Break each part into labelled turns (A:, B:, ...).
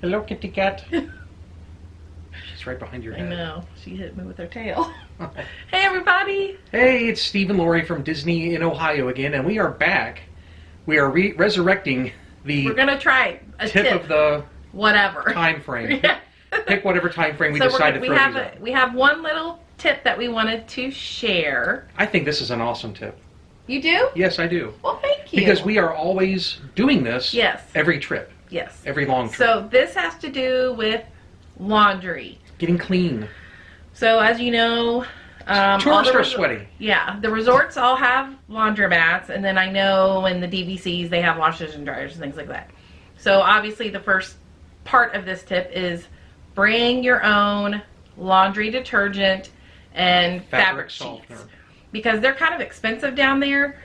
A: Hello, kitty cat. She's right behind your head.
B: I know. She hit me with her tail. Hey, everybody.
A: Hey, it's Steve and Lori from Disney in Ohio again, and we are back. We are resurrecting the
B: We're going to try a tip
A: of the
B: whatever
A: time frame.
B: Yeah.
A: Pick whatever time frame we
B: So
A: decide to
B: we
A: throw
B: have
A: these out.
B: we have one little tip that we wanted to share.
A: I think this is an awesome tip.
B: You do?
A: Yes, I do.
B: Well, thank you.
A: Because we are always doing this
B: Yes.
A: every trip.
B: Yes.
A: Every long trip.
B: So this has to do with laundry.
A: Getting clean.
B: So as you know,
A: Tourists are sweaty.
B: Yeah, the resorts all have laundromats, and then I know in the DVCs they have washers and dryers and things like that. So obviously the first part of this tip is bring your own laundry detergent and fabric
A: softener.
B: sheets, because they're kind of expensive down there.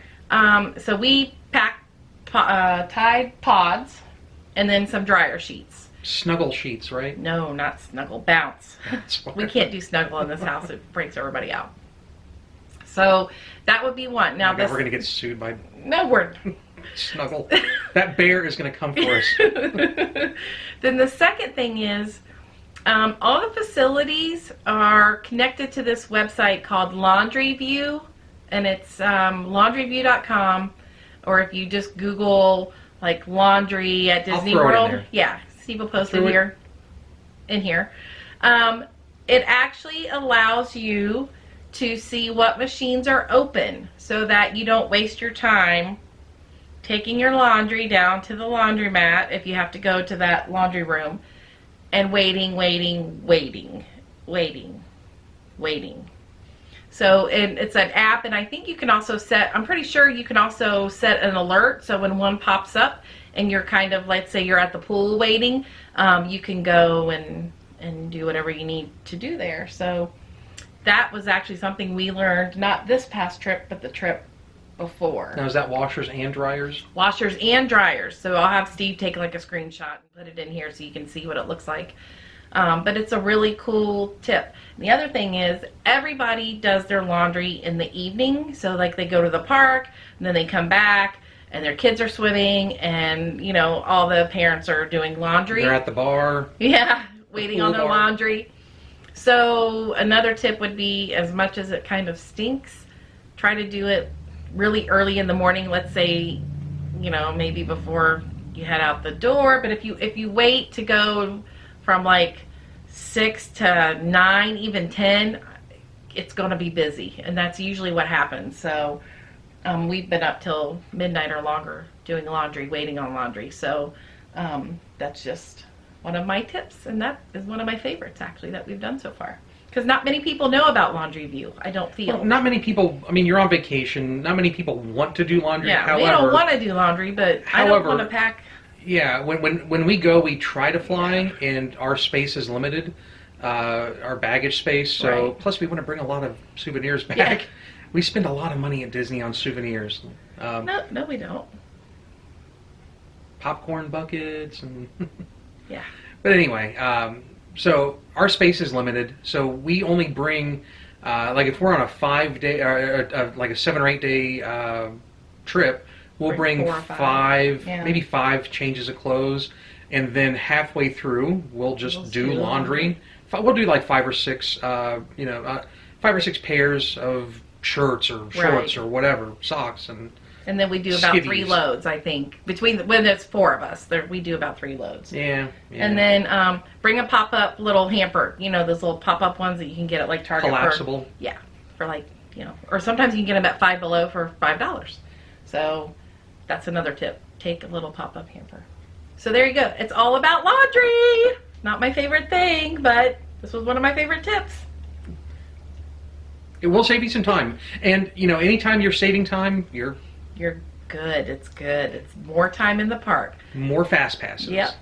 B: So we pack Tide Pods and then some dryer sheets.
A: Snuggle sheets, right?
B: No, not Snuggle, Bounce.
A: That's what
B: We can't do Snuggle in this house. It breaks everybody out. So that would be one. Now
A: we're going to get sued by
B: No, we're...
A: Snuggle. That bear is going to come for us.
B: Then the second thing is, all the facilities are connected to this website called Laundry View, and it's laundryview.com, or if you just Google like laundry at Disney
A: throw it in
B: World,
A: there.
B: yeah, Steve will post it
A: throw it.
B: here, in here. It actually allows you to see what machines are open, so that you don't waste your time taking your laundry down to the laundromat if you have to go to that laundry room and waiting. So it's an app, and I think you can also set, I'm pretty sure you can also set an alert, so when one pops up and you're kind of, let's say you're at the pool waiting, you can go and do whatever you need to do there. So that was actually something we learned, not this past trip, but the trip before.
A: Now, is that washers and dryers?
B: Washers and dryers. So I'll have Steve take like a screenshot and put it in here so you can see what it looks like. But it's a really cool tip. And the other thing is, everybody does their laundry in the evening. So like they go to the park and then they come back and their kids are swimming, and you know, all the parents are doing laundry.
A: They're at the bar.
B: Yeah, waiting on their
A: bar.
B: laundry. So another tip would be, as much as it kind of stinks, try to do it really early in the morning. Let's say, you know, maybe before you head out the door. But if you wait to go from like 6 to 9, even 10, it's going to be busy, and that's usually what happens. So we've been up till midnight or longer doing laundry, waiting on laundry. So that's just one of my tips, and that is one of my favorites actually that we've done so far, because not many people know about Laundry View, I don't feel.
A: Well, not many people, I mean, you're on vacation, not many people want to do laundry.
B: Yeah,
A: however,
B: we don't want to do laundry, but I don't want to pack.
A: Yeah, when we go, we try to fly, and our space is limited, our baggage space, so
B: Right.
A: plus we want to bring a lot of souvenirs back.
B: Yeah.
A: We spend a lot of money at Disney on souvenirs.
B: No, we don't.
A: Popcorn buckets and...
B: Yeah.
A: But anyway, so our space is limited, so we only bring, like if we're on a 5-day, like a 7 or 8 day trip, we'll bring
B: 4 or 5. Yeah.
A: maybe 5 changes of clothes, and then halfway through we'll just do laundry. We'll do like 5 or 6, 5 or 6 pairs of shirts or shorts or whatever, socks,
B: and then we do about 3
A: skivvies.
B: loads, I think. When there's 4 of us, we do about 3 loads.
A: Yeah.
B: And then bring a pop-up little hamper. You know, those little pop-up ones that you can get at like Target.
A: Collapsible.
B: For like, you know, or sometimes you can get them at Five Below for $5. So that's another tip. Take a little pop-up hamper. So there you go. It's all about laundry. Not my favorite thing, but this was one of my favorite tips.
A: It will save you some time. And, you know, anytime you're saving time, you're
B: good. It's good. It's more time in the park.
A: more fast passes.
B: Yep.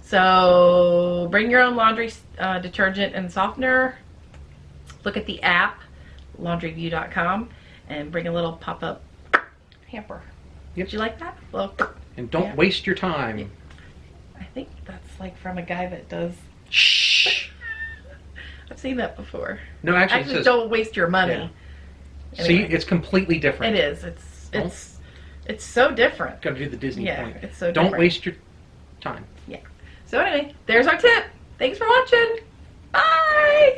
B: So bring your own laundry detergent and softener. Look at the app, laundryview.com, and bring a little pop-up hamper.
A: Yep.
B: Did you like that? Well,
A: And don't waste your time.
B: I think that's like from a guy that does.
A: Shh.
B: I've seen that before.
A: No, actually, it says,
B: don't waste your money.
A: Yeah. See,
B: Anyway.
A: it's completely different.
B: It is. It's so different.
A: Got to do the Disney
B: Yeah,
A: point.
B: it's so
A: Don't
B: different.
A: waste your time.
B: Yeah. So anyway, there's our tip. Thanks for watching. Bye.